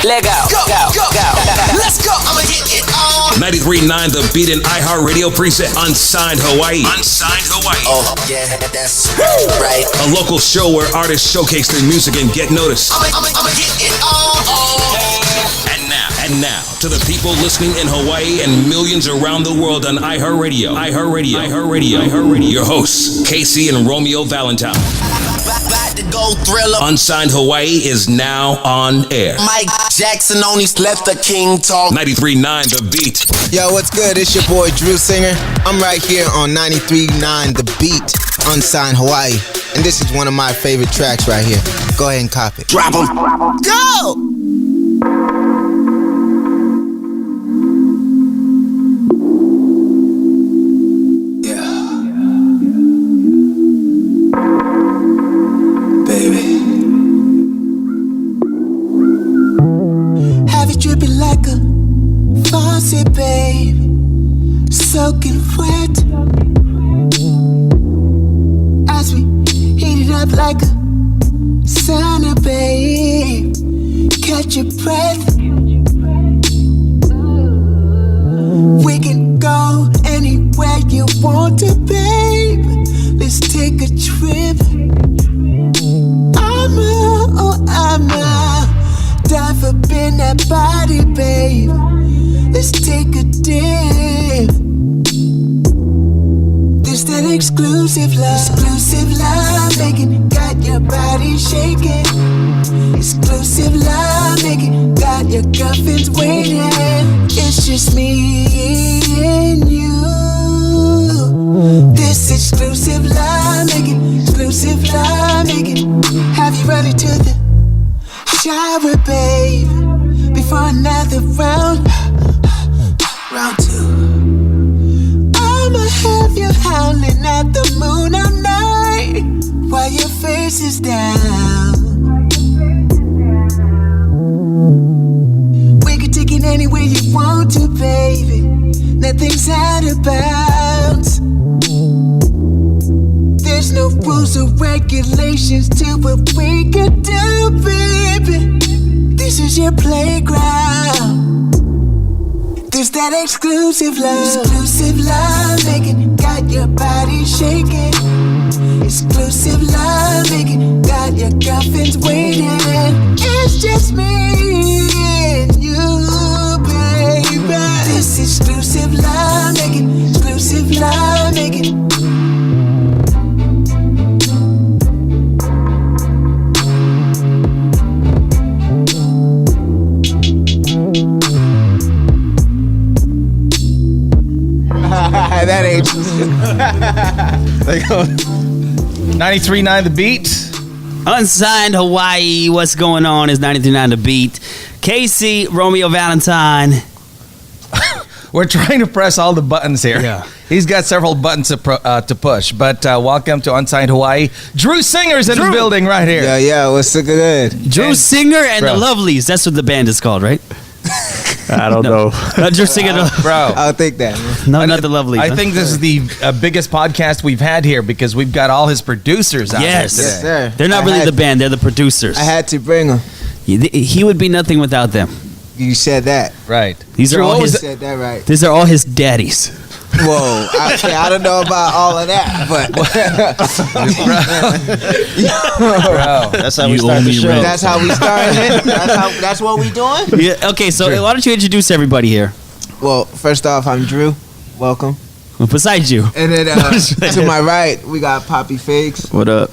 Let go. Go. Let's go. I'ma hit it on. 93.9 The Beat and iHeartRadio present Unsigned Hawaii. Oh, yeah, that's right. A local show where artists showcase their music and get noticed. I'ma hit it on. And now, to the people listening in Hawaii and millions around the world on iHeartRadio. Your hosts, Casey and Romeo Valentine. About to go Thriller. Unsigned Hawaii is now on air. Mike Jackson only let the king talk. 93.9 The Beat. Yo, what's good? It's your boy Drew Singer. I'm right here on 93.9 The Beat, Unsigned Hawaii. And this is one of my favorite tracks right here. Go ahead and cop it. Drop 'em. Go! Dripping like a faucet, babe, soaking wet. As we heat it up like a sauna, babe, catch your breath. We can go anywhere you want to, babe. Let's take a trip. I'ma dive up in that body, babe. Let's take a dip. This that exclusive love making, got your body shaking. Exclusive love making, got your girlfriends waiting. It's just me and you. This exclusive love making, have you ready to the shower, babe, before another round two. I'ma have you howling at the moon all night while your face is down. We can take it anywhere you want to, baby. Nothing's out of bounds. There's no rules or regulations to what we can do, baby. This is your playground. There's that exclusive love making, got your body shaking. Exclusive love making, got your girlfriends waiting. It's just me and you, baby. This exclusive love making, That ain't 93.9 The Beat. Unsigned Hawaii. What's going on is 93.9 The Beat. Casey, Romeo Valentine. We're trying to press all the buttons here. Yeah. He's got several buttons to push. But welcome to Unsigned Hawaii. Drew Singer's in the building right here. Yeah, what's so good? Drew Singer and Bro. the Lovelies. That's what the band is called, right? I don't know. Not Drew Singer. Bro. I'll take that, man. No, not the Lovelies. I think this is the biggest podcast we've had here because we've got all his producers out Yes. there today. Yes, sir. They're not really the band. They're the producers. I had to bring them. He would be nothing without them. You said that. Right. These are Drew, all what was his. You said that right. These are all his daddies. Whoa. I don't know about all of that, but Bro. That's how we You start owe the me show. rent. that's how we started it. That's what we doing. Yeah. Okay. So why don't you introduce everybody here? Well, first off, I'm Drew. Welcome. Well, besides you. And then to my right, we got Papi Figgs. What up?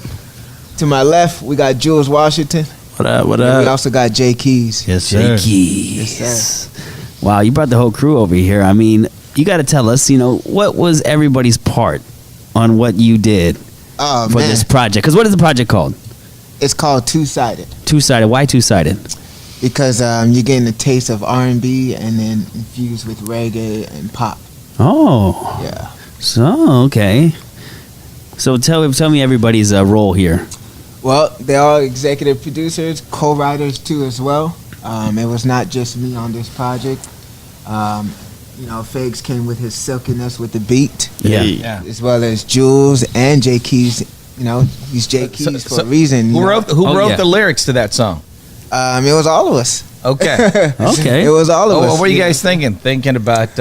To my left, we got Jules Washington. What up? What And we up? also got Keyz. Yes, sir. Keys. Yes, Wow, you brought the whole crew over here. I mean, you got to tell us, what was everybody's part on what you did Oh, for man. this project? Because what is the project called? It's called Two-Sided. Two-sided. Why two-sided? Because you're getting a taste of R&B and then infused with reggae and pop. Oh, Yeah. so okay. So tell me everybody's role here. Well, they're all executive producers, co-writers too as well. It was not just me on this project. Figgs came with his silkiness with the beat, Yeah. as well as Jules and J. Keyz. He's J. Keyz for a reason. Who wrote yeah. the lyrics to that song? It was all of us. Okay. Okay. It was all of us. What were you guys thinking? Thinking about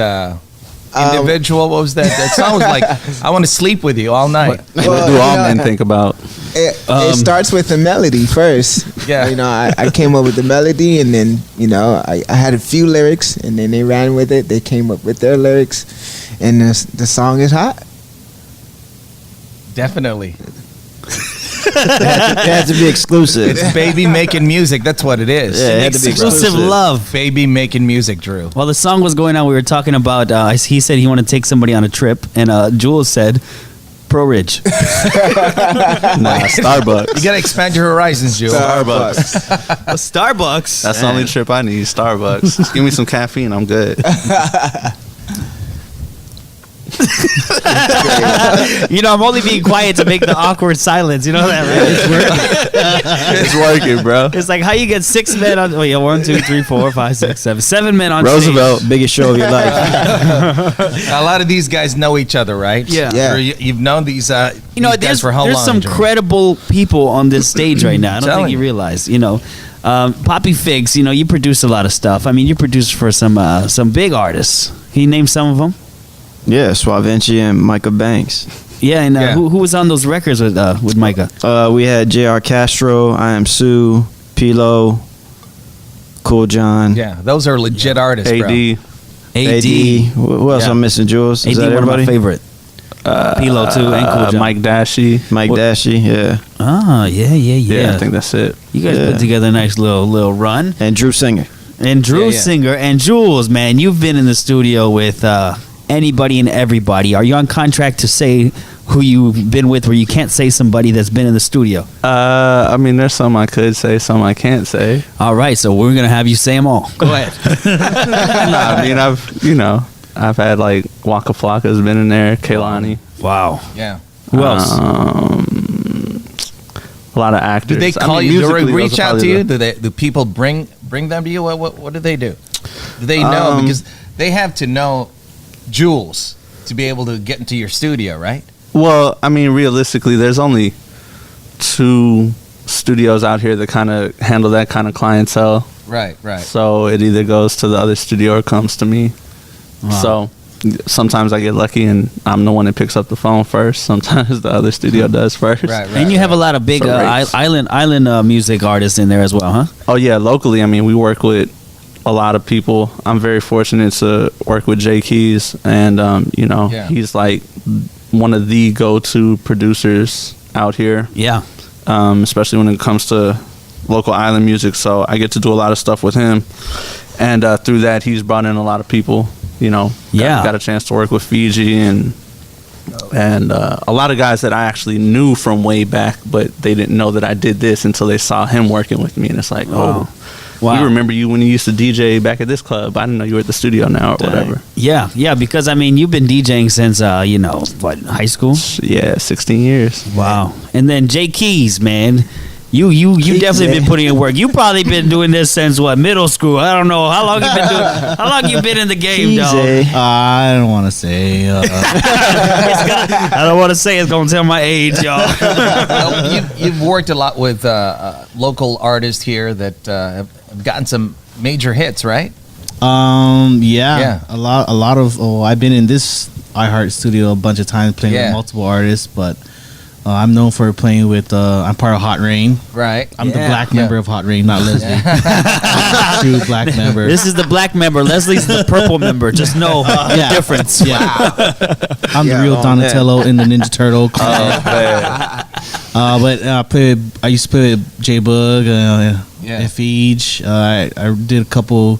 individual? What was that? That song was like, I want to sleep with you all night. What do all men think about? It starts with the melody first. Yeah. I came up with the melody, and then I had a few lyrics, and then they ran with it. They came up with their lyrics, and the song is hot. Definitely. It had to be exclusive. It's baby making music. That's what it is. Yeah, it had to be Exclusive love. Baby making music, Drew. While the song was going on, we were talking about. He said he wanted to take somebody on a trip, and Jules said, "Pro Ridge." Nah, Starbucks. You gotta expand your horizons, Jules. Starbucks. Starbucks. That's the only trip I need. Starbucks. Just give me some caffeine. I'm good. I'm only being quiet to make the awkward silence. You know that, right? It's working, bro. It's like how you get 6 men on. 1, 2, 3, 4, 5, 6, 7. 7 men on Roosevelt. stage. Biggest show of your life. A lot of these guys know each other, right? Yeah. Or you've known these guys for how long? There's some Drew? credible people on this stage right now. I don't Telling think you you. realize. Papi Figgs. You produce a lot of stuff. I mean, you produce for some big artists. Can you name some of them? Yeah, Suavinci and Micah Banks. Yeah, and who was on those records with Micah? We had J.R. Castro, I Am Sue, Pilo, Cool John, Yeah, those are legit artists, bro. AD. AD. Who else Yeah. I'm missing, Jules? Is AD, that one of my everybody? favorite. Pilo too, and Cool John. Mike Dashy. Mike Dashy, yeah. Ah, yeah. Yeah, I think that's it. You guys Yeah. put together a nice little run. And Drew Singer. And Drew Yeah. Singer and Jules, man, you've been in the studio with anybody and everybody. Are you on contract to say who you've been with, where you can't say somebody that's been in the studio? I mean, there's some I could say, some I can't say. All right, so we're gonna have you say them all. Go ahead. Nah, I mean, I've had like Waka Flocka's been in there, Kaylani. Wow. Yeah. Who else? A lot of actors. Do they call I mean, you? Do they musically, those reach are out to probably you? the- Do people bring them to you? What do they do? Do they know? Because they have to know Jules to be able to get into your studio, right? Well, I mean, realistically, there's only 2 studios out here that kind of handle that kind of clientele. Right. So it either goes to the other studio or comes to me. Wow. So sometimes I get lucky and I'm the one that picks up the phone first. Sometimes the other studio does first. Right. And you have a lot of big For rates. island music artists in there as well, huh? Oh yeah, locally, I mean, we work with a lot of people. I'm very fortunate to work with Jay Keyz, and Yeah. he's like one of the go-to producers out here, Yeah. especially when it comes to local island music. So I get to do a lot of stuff with him, and through that, he's brought in a lot of people. Got a chance to work with Fiji and a lot of guys that I actually knew from way back, but they didn't know that I did this until they saw him working with me, and it's like, Wow. we remember you when you used to DJ back at this club. I didn't know you were at the studio now or whatever. Yeah, because I mean, you've been DJing since high school. Yeah, 16 years. Wow. And then Jay Keyz, man, you definitely been putting in work. You probably been doing this since middle school. I don't know how long you been doing. How long you been in the game, dog? I don't want to say. I don't want to say. It's gonna tell my age, y'all. You've worked a lot with local artists here that have gotten some major hits, right? Yeah. A lot of. I've been in this iHeart studio a bunch of times playing with multiple artists, but I'm known for playing with. I'm part of Hot Rain. Right. I'm the black member of Hot Rain, not Leslie. True black member. This is the black member. Leslie's the purple member. Just know the difference. Yeah. I'm the real Donatello in the Ninja Turtle. But I used to play with J Bug, Figgs. I did a couple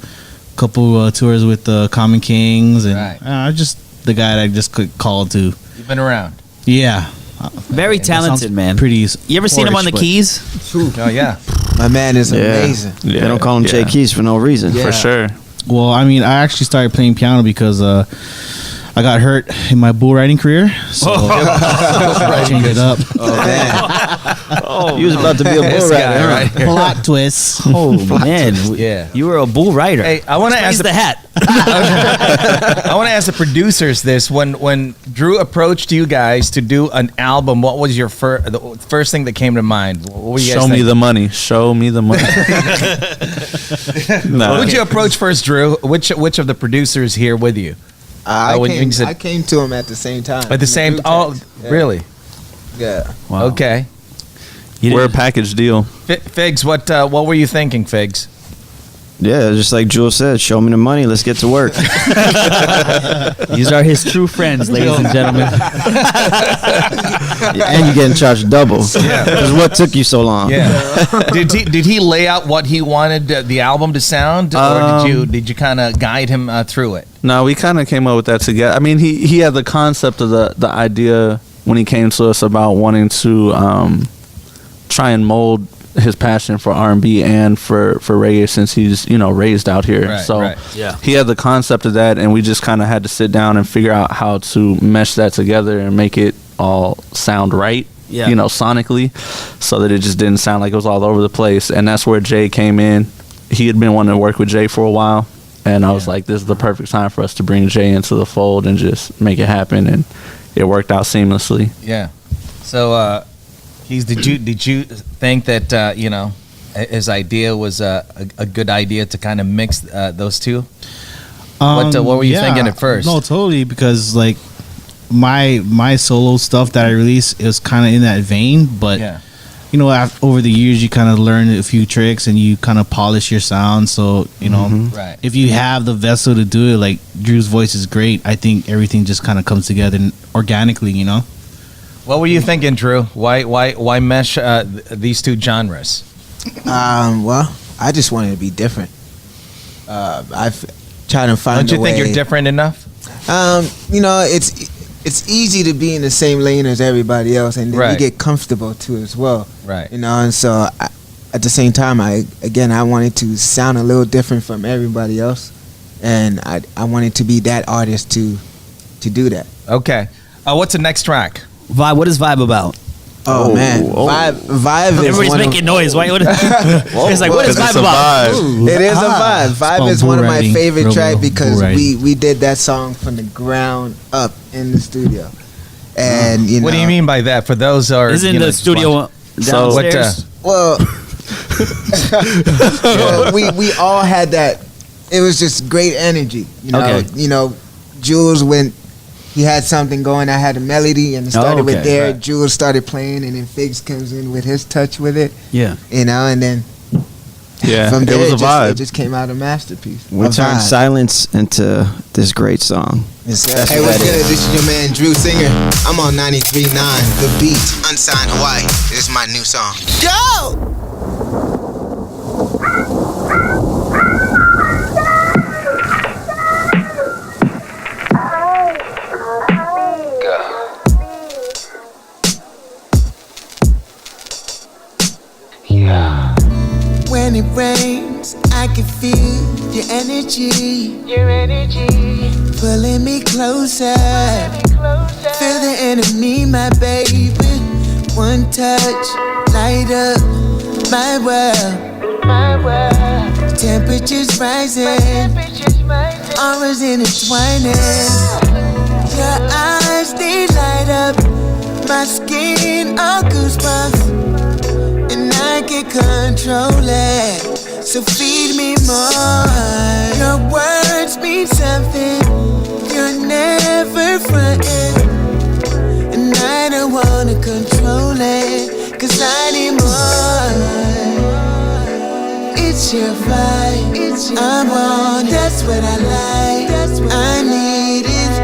tours with Common Kings, and I'm just the guy that I just could call to. You've been around. Yeah. Very talented, man. Pretty. You ever seen him on the Keys? Oh yeah. My man is amazing. They don't call him Jay Keyz for no reason. Yeah. For sure. Well, I mean, I actually started playing piano because I got hurt in my bull riding career, so I changed it up. Oh man. Oh, he was about to be a bull rider. Right? Plot twist. Oh man, Yeah. you were a bull rider. Hey, I want to ask the hat. I want to ask the producers this: when Drew approached you guys to do an album, what was your the first thing that came to mind? What were you guys Show me thinking? the money. Show me the money. No. Who'd you approach first, Drew? Which of the producers here with you? I when you said- came to him at the same time. At the same? group Oh, text. Yeah. really? Yeah. Wow. Okay. We're a package deal. Figs, what were you thinking, Figs? Yeah, just like Jules said, show me the money. Let's get to work. These are his true friends, ladies and gentlemen. And you getting charged double. Because what took you so long? Yeah. did he lay out what he wanted the album to sound, or did you kind of guide him through it? No, we kind of came up with that together. I mean, he had the concept of the idea when he came to us about wanting to try and mold his passion for R&B and for reggae, since he's raised out here. Right, so right. Yeah. he had the concept of that, and we just kind of had to sit down and figure out how to mesh that together and make it all sound right. Yeah. Sonically, so that it just didn't sound like it was all over the place. And that's where Jay came in. He had been wanting to work with Jay for a while, and I was like, this is the perfect time for us to bring Jay into the fold and just make it happen. And it worked out seamlessly. Yeah. So, Keys, did you think that his idea was a good idea to kind of mix those two? What were you thinking at first? No, totally, because like my solo stuff that I released, it was kind of in that vein, but Yeah. Over the years you kind of learn a few tricks and you kind of polish your sound. So Right. if you have the vessel to do it, like Drew's voice is great. I think everything just kind of comes together organically. What were you thinking, Drew? Why mesh these two genres? Well, I just wanted to be different. I've tried to find. Don't you a think way. you're different enough? It's easy to be in the same lane as everybody else, and then Right. you get comfortable too as well. Right. And so at the same time, I wanted to sound a little different from everybody else, and I wanted to be that artist to do that. Okay. What's the next track? Vibe. What is Vibe about? Oh, man, Vibe is Everybody's one making of, noise. Why? It's like, what is Because Vibe it's a about? vibe. It is a vibe. Vibe called is one of bull my riding, favorite real tracks bull because riding. we did that song from the ground up in the studio, and What do you mean by that? For those who are Isn't the studio So, what, downstairs? Well, we all had that. It was just great energy. Okay. Jules went. He had something going. I had a melody, and it started with okay, there. right. Jules started playing, and then Figgs comes in with his touch with it. Yeah. And then Yeah, from there it was a it vibe. just came out a masterpiece. We A turned vibe. silence into this great song. Yes, That's hey, what what's that good? is. This is your man Drew Singer. I'm on 93.9 The Beat, Unsigned Hawaii. This is my new song. Go! When it rains, I can feel your energy. Pulling me closer. Feel the enemy, my baby. One touch, light up my world. Temperatures rising, auras intertwining. Your eyes, they light up my skin, all goosebumps. And I can control it, so feed me more. Your words mean something, you're never frontin'. And I don't wanna control it, 'cause I need more. It's your vibe, I'm on, that's what I like, I need it,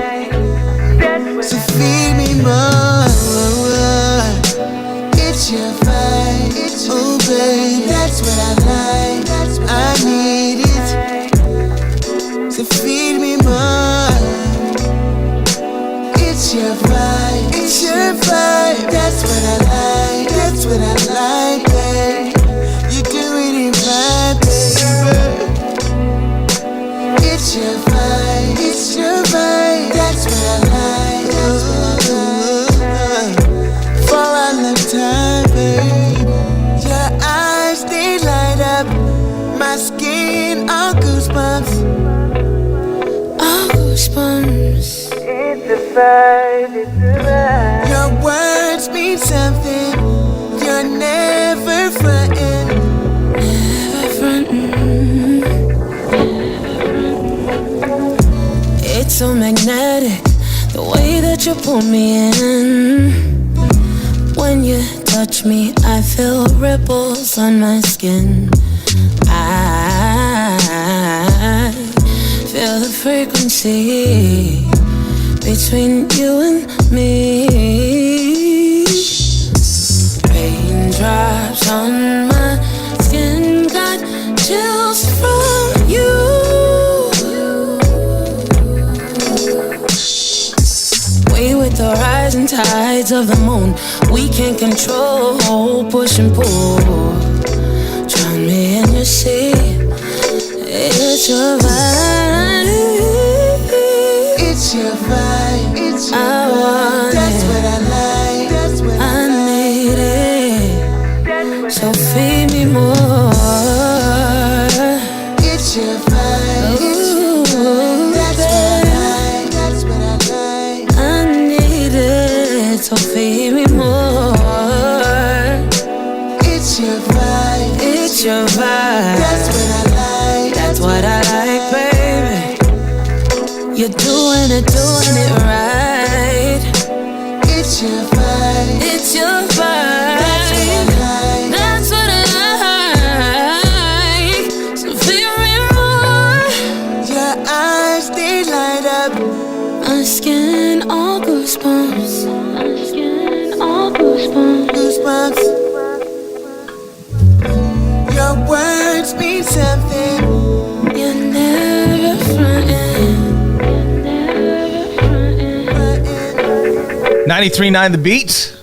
so feed me more. It's your vibe, oh babe, that's what I like, I need it, so feed me more. It's your vibe, that's what I like, babe. You do it in vibe, baby. It's your vibe, that's what I like, goosebumps. Oh, goosebumps. It's a vibe, it's a vibe. Your words mean something. You're never frontin'. Never frontin'. It's so magnetic, the way that you pull me in. When you touch me, I feel ripples on my skin. I feel the frequency between you and me. Raindrops on my skin, got chills from you. We with the rising tides of the moon, we can't control, push and pull. Drown me in your sea. It's your vibe. It's your vibe. It's your vibe. That's what I like. That's what I need it. So feed me more. It's your vibe. Ooh, that's what I like. That's what I like. I need it. So feed me more. It's your vibe. It's your vibe. That's what I like. That's what I like, baby. You're doing it right. It's your vibe. It's your vibe. That's what I like. That's what I like. So feel me more. Your eyes, they light up. My skin, all goosebumps. My skin, all goosebumps. Goosebumps. Your words mean something. You're never frontin'. 93.9 The Beat.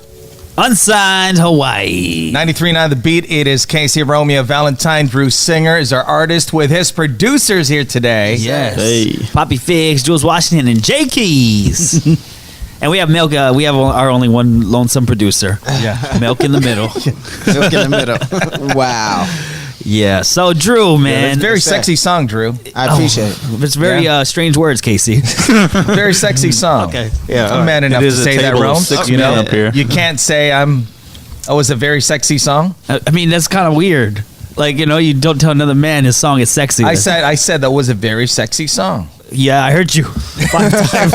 Unsigned Hawaii. 93.9 The Beat. It is Casey Romeo Valentine. Thru Singer is our artist with his producers here today. Yes. Hey. Papi Figgs, Jules Washington, and Keyz. And we have Milk. We have our only one lonesome producer. Yeah. Milk in the middle. Milk in the middle. Wow. Yeah. So Drew, man, it's a very sexy song, Drew. I appreciate it. It's very strange words, Casey. Very sexy song. Okay. Yeah. I'm man enough to say that, Rome. You know, up here. You can't say it's a very sexy song. I mean, that's kind of weird. Like, you know, you don't tell another man his song is sexy. I said that was a very sexy song. Yeah, I heard you 5 times.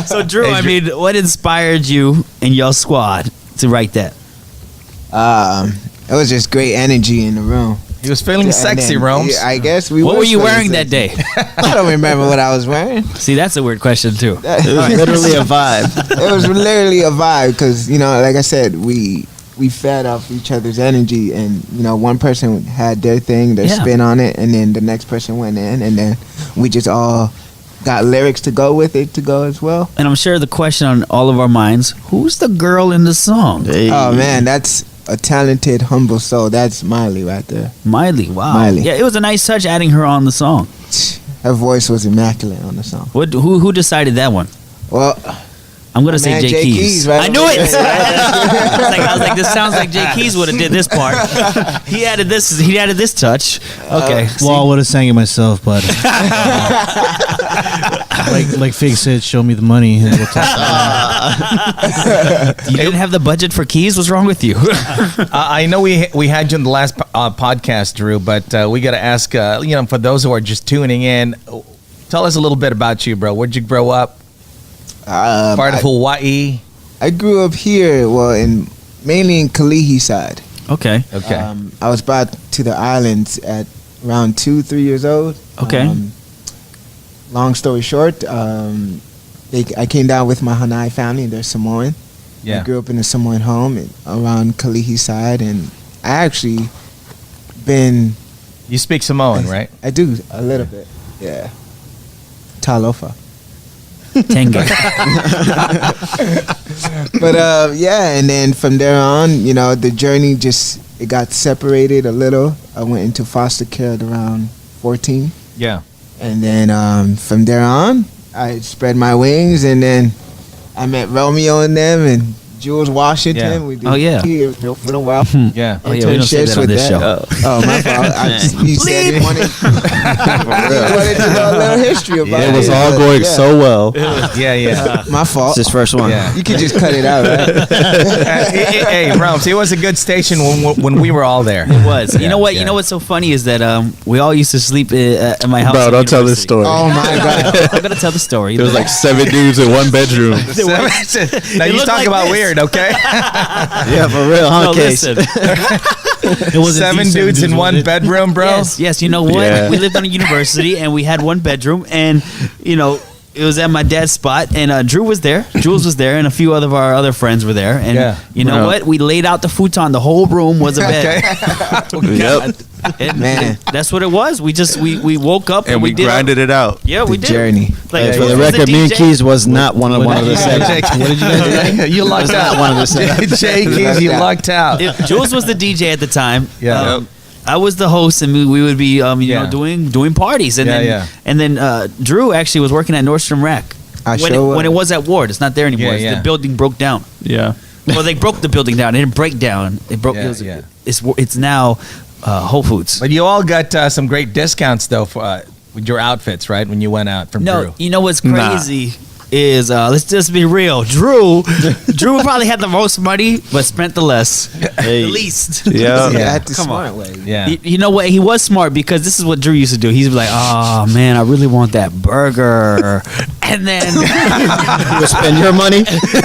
So Drew, I mean, what inspired you and your squad to write that? It was just great energy in the room. He was feeling sexy, Romes. I guess we. What were you wearing that day? I don't remember what I was wearing. See, that's a weird question too. It was literally a vibe. It was literally a vibe because, you know, like I said, we fed off each other's energy, and, you know, one person had their thing, their spin on it, and then the next person went in, and then we just all got lyrics to go with it to go as well. And I'm sure the question on all of our minds: who's the girl in the song? Hey. Oh man, that's a talented, humble soul. That's Miley right there. Miley, wow. Miley. Yeah, it was a nice touch adding her on the song. Her voice was immaculate on the song. Who decided that one? Well, I'm gonna say Jay Keyz. Right, I knew it. I was like, this sounds like Jay Keyz would have did this part. He added this touch. Okay. Well, I would have sang it myself, but like Fig said, show me the money. And we'll talk You didn't have the budget for Keyz? What's wrong with you? I know we had you in the last podcast, Drew, but we got to ask, for those who are just tuning in, tell us a little bit about you, bro. Where'd you grow up? Part of Hawaii. I grew up here, mainly in Kalihi side. Okay. I was brought to the islands at around 2-3 years old. Okay. Long story short, I came down with my Hanai family. They're Samoan. Yeah. I grew up in a Samoan home around Kalihi side, and I actually been. You speak Samoan, right? I do a little bit. Yeah. Talofa. Tenga. But and then from there on, the journey it got separated a little. I went into foster care at around 14. Yeah. And then from there on, I spread my wings, and then I met Romeo and them, and Jules Washington. Yeah. We did here for a while. Yeah. Oh, yeah, we don't say that on this show. Oh, my fault. You said you wanted to know a little history about it. It was all going so well. Yeah. My fault. It's his first one. Yeah. You could just cut it out, right? Hey, Roms, it was a good station when we were all there. It was. You know what? You know what's so funny is that we all used to sleep at my house. Bro, at don't tell this university. story. Oh my God. I'm gonna tell the story. There was like 7 dudes in one bedroom. Now you looked talk like about this. weird, okay? Yeah, for real, huh, No, Case? listen. It was 7 dudes in one bedroom, bro. Yes. You know what? Yeah. We lived on a university and we had one bedroom, and it was at my dad's spot, and Drew was there, Jules was there, and a few of our other friends were there. And you know what? We laid out the futon. The whole room was a bed. Yep. Man. That's what it was. We woke up And we did grinded it out. Yeah, we did. Journey. Like, For Jules the was record, me and DJ. Keyz was not one of the seven. What did you guys do? You lucked out. one of the seven. Jay Keyz, you lucked out. Jules was the DJ at the time. Yeah. I was the host, and we would be doing parties, and then Drew actually was working at Nordstrom Rack when it was at Ward. It's not there anymore. The building broke down. Yeah. Well, they broke the building down. It didn't break down. It broke. It's now Whole Foods. But you all got some great discounts though for with your outfits, right? When you went out from Drew. You know what's crazy is let's just be real. Drew probably had the most money, but spent the less, the least. Yeah. That's the Come smart on. way. Yeah. You know what? He was smart because this is what Drew used to do. He'd be like, "Oh man, I really want that burger," and then You would spend your money.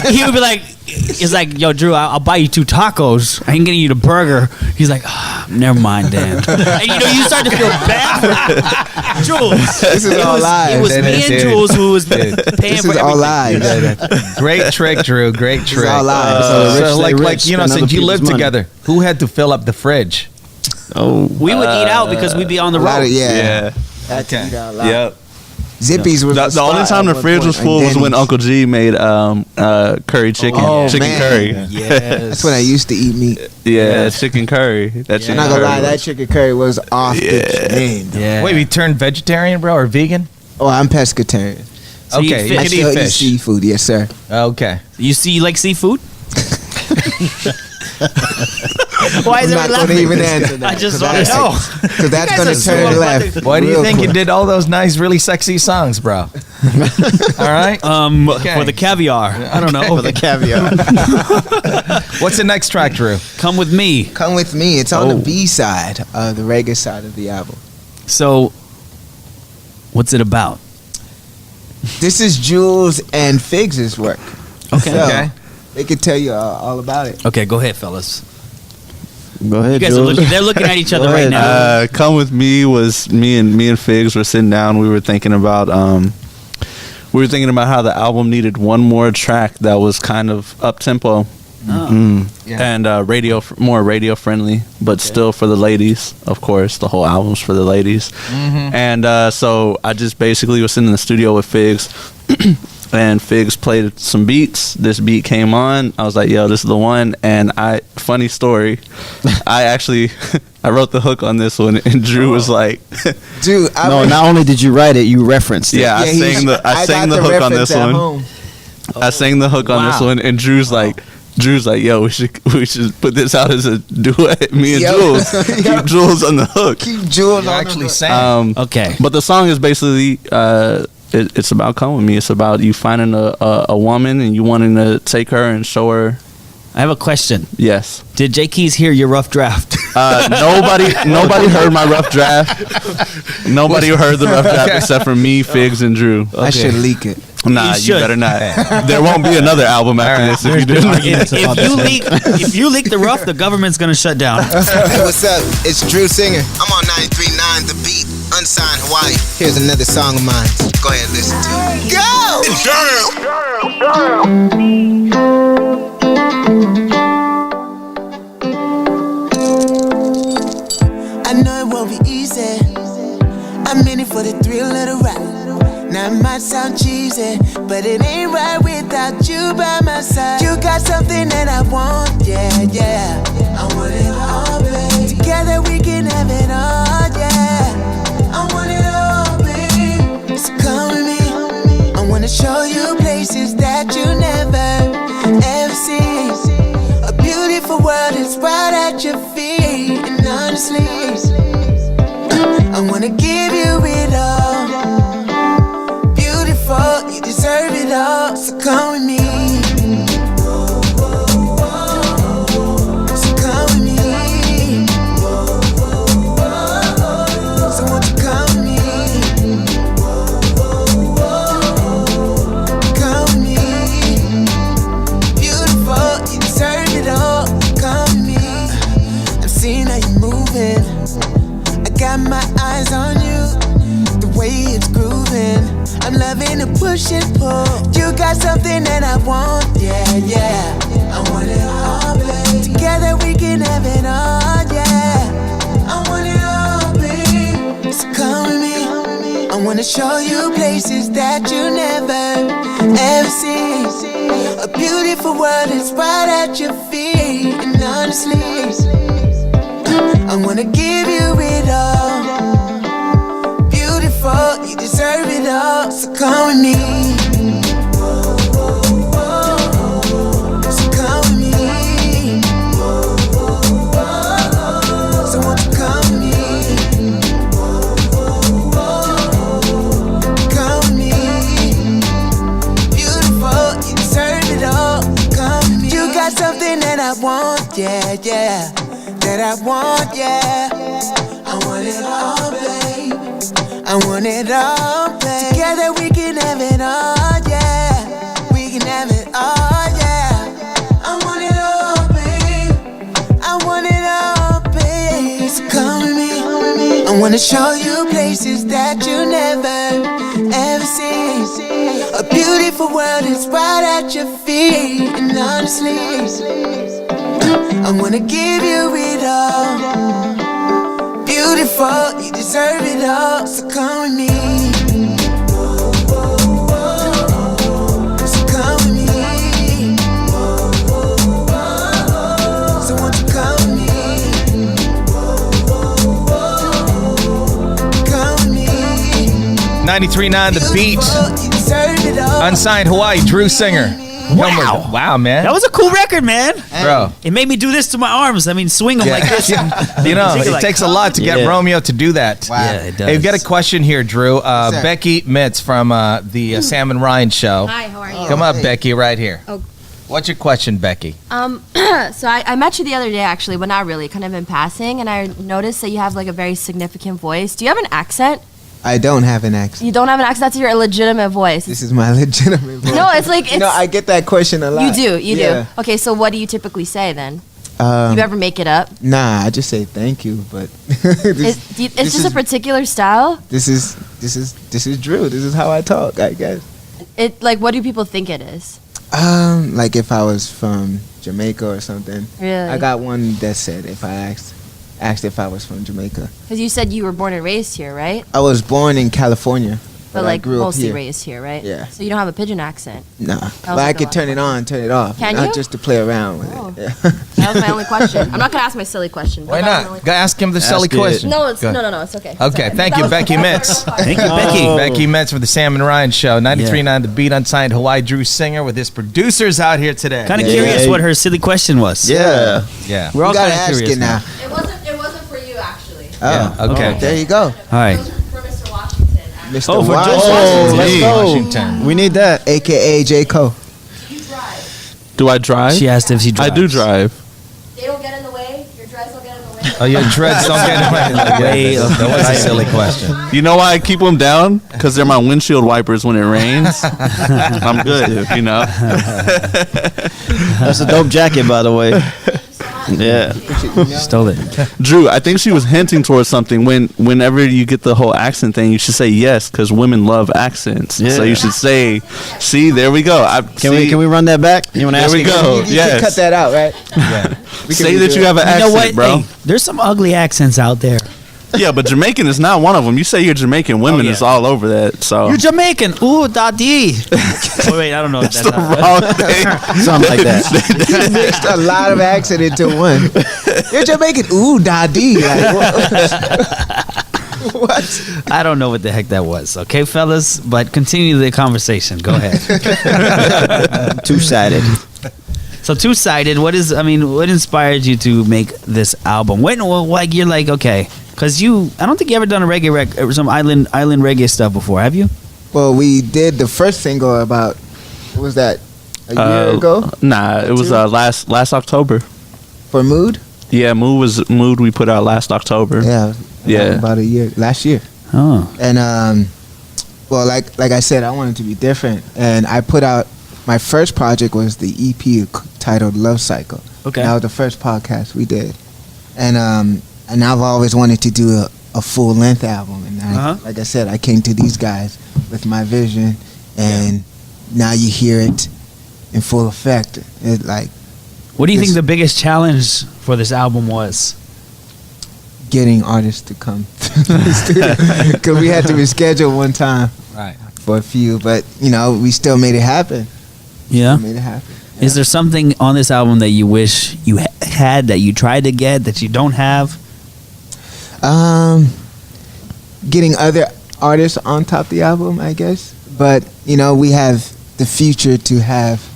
he would be like, "It's like, yo, Drew, I'll buy you 2 tacos. I ain't getting you the burger." He's like, "Never mind, Dan." And you start to feel bad for Jules. This is all lies. It was me and Jules who was paying This for is all everything. lies. Great trick, Drew. Great trick. all lies. So Rich, like spend since other you lived people's money. together, who had to fill up the fridge? Oh, We would eat out because we'd be on the A lot road. of, Yeah. Had to eat out a lot. Yep. Zippies was The only time the fridge was full was when Uncle G made curry chicken. Chicken man. curry. Yes. That's when I used to eat meat. Yeah, chicken curry. That chicken I'm not gonna curry lie, that was- chicken curry was off the chain. Yeah. Wait, we turned vegetarian, bro, or vegan? Oh, I'm pescatarian. So you Okay, eat you I fish. can still eat eat fish. seafood, yes sir. Okay. You like seafood? Why is I'm everybody not gonna laughing? even answer that. I just want to know. Because that's You guys gonna are so turn about left. Why do you real think you quick. did all those nice, really sexy songs, bro? All right. For the caviar. I don't know. for the caviar. What's the next track, Drew? Come with me. Come with me. It's on the B side, the reggae side of the album. So, what's it about? This is Jules and Figgs' work. Okay. So, Okay. They could tell you all about it. Okay, go ahead, fellas. Go ahead, You guys Jules. they're looking at each other Go right ahead. now. Come with me was me and Figgs were sitting down. We were thinking about how the album needed one more track that was kind of up tempo and more radio friendly, but still for the ladies. Of course, the whole album's for the ladies. And so I just basically was sitting in the studio with Figgs. And Figgs played some beats. This beat came on. I was like, yo, this is the one. And funny story, I wrote the hook on this one. And Drew was like, Dude, Not only did you write it, you referenced it. yeah, I sang the hook on this one. I sang the hook on this one. And Drew's like, yo, we should put this out as a duet. Me and Jules. Keep Jules on the hook. Keep Jules on Actually the sang. Okay. But the song is basically it's about come with me. It's about you finding a woman and you wanting to take her and show her. I have a question. Yes. Did J Keyz hear your rough draft? Nobody heard my rough draft. Nobody heard the rough draft except for me, Figgs, and Drew. I should leak it. Nah, you should. better not. There won't be another album after this if you do. If you leak the rough, the government's gonna shut down. Hey, what's up? It's Drew Singer. I'm on 93.9 The Beat, Unsigned Hawaii. Here's another song of mine. Go ahead and listen to it. I know it won't be easy. I'm in it for the thrill of the ride. Now it might sound cheesy, but it ain't right without you by my side. You got something that I want, yeah. I want it all, babe. Together we can have it all, yeah. I want it all, babe. So come with me. I wanna show you places that you never ever seen. wanna give you it all. Beautiful, you deserve it all. So come with me. So come with me. So won't you come with me? Come with me. Beautiful, you deserve it all. Come with me. I'm seeing how you're moving. I got my eyes on you, the way it's grooving. I'm loving the push and pull. You got something that I want, yeah, yeah. I want it all, babe. Together we can have it all, yeah. I want it all, babe. So come with me. I wanna show you places that you never ever seen. A beautiful world is right at your feet, and honestly, I wanna give you it all. Beautiful, you deserve it all. So come with me. So come with me. So won't you come with me? Come with me. Beautiful, you deserve it all. Come with me. You got something that I want, yeah, yeah. That I want, yeah. I want it all, babe. I want it all, babe. Together we can have it all, yeah. We can have it all, yeah. I want it all, babe. I want it all, babe. So come with me. I wanna show you places that you never ever seen. A beautiful world is right at your feet, and honestly, I wanna give you it all. Beautiful, you deserve it all. So come with me. So come with me. So won't you come with me? Come with me. 93.9 The Beat. You deserve it all. Unsigned Hawaii, Thru singer. Wow. Wow, man. That was a cool record, man. Bro. It made me do this to my arms. I mean, swing them like this. You know, it takes a lot to get Romeo to do that. Wow. Yeah, it does. Hey, we've got a question here, Drew. Becky Mitz from the Sam and Ryan show. Hi, how are you? Come up, Becky, right here. Oh. What's your question, Becky? So I met you the other day, actually, but not really, kind of in passing, and I noticed that you have like a very significant voice. Do you have an accent? I don't have an accent. You don't have an accent? That's your legitimate voice. This is my legitimate voice. No, it's like, it's... I get that question a lot. You do. Okay, so what do you typically say then? You ever make it up? Nah, I just say thank you, but... It's just a particular style? This is Drew. This is how I talk, I guess. Like, what do people think it is? Like if I was from Jamaica or something. Really? I got one that said if I asked if I was from Jamaica. Because you said you were born and raised here, right? I was born in California, but I like grew up mostly here. raised here, right? Yeah. So you don't have a pigeon accent. Nah, but I could turn it on, turn it off. Can not you? just to play around with Oh. it. Yeah. That was my only question. I'm not gonna ask my silly question. Why not? Go ask him the silly question. No, it's Go. no, it's okay. Okay, thank you, Becky Mitz. Thank you, Becky. Becky Mitz for the Sam and Ryan show. 93.9 The Beat, Unsigned Hawaii, Drew Singer with his producers out here today. Kind of curious what her silly question was. Yeah. Yeah. We're all You gotta kind of ask curious it now. It wasn't for you, actually. Oh, Yeah, okay. There you go. All right. For Mr. Washington. actually. Mr. Oh, for Washington. George Washington. Let's go. Washington. We need that. AKA J. Cole. Do you drive? Do I drive? She asked if she drives. I do drive. They don't get in the way? Your dreads don't get in the way? Oh, your dreads don't get in the way. That was a silly question. You know why I keep them down? Because they're my windshield wipers when it rains. I'm good, you know. That's a dope jacket, by the way. Yeah. Stole it. Drew, I think she was hinting towards something. Whenever you get the whole accent thing, you should say yes, because women love accents. Yeah. So you should say, see, there we go. Can we run that back? You want to There ask we again? go. You Yes. can cut that out, right? Yeah. Say that you have an You know accent, what? bro. Hey, there's some ugly accents out there. Yeah, but Jamaican is not one of them. You say you're Jamaican, women is all over that. So You're Jamaican. Ooh, daddy. Oh, wait, I don't know. That's the wrong thing. Something like that. You mixed a lot of accent into one. You're Jamaican. Ooh, daddy. Like, what? I don't know what the heck that was. Okay, fellas, but continue the conversation. Go ahead. Two-sided. So two-sided. What inspired you to make this album? When, like, you're like, okay, Because I don't think you ever done a reggae some island reggae stuff before, have you? Well, we did the first single about, what was that, a year ago? Nah, it was last October. For Mood? Yeah, Mood we put out last October. Yeah. About a year, last year. Oh. And, well, like I said, I wanted to be different. And I put out, my first project was the EP titled Love Cycle. Okay. That was the first podcast we did. And I've always wanted to do a full-length album. And like I said, I came to these guys with my vision, and now you hear it in full effect. It like. What do you think the biggest challenge for this album was? Getting artists to come to the studio, because we had to reschedule one time, right, for a few, but we still made it happen. Yeah, made it happen. Yeah. Is there something on this album that you wish you had that you tried to get that you don't have? Getting other artists on top of the album, I guess. But we have the future to have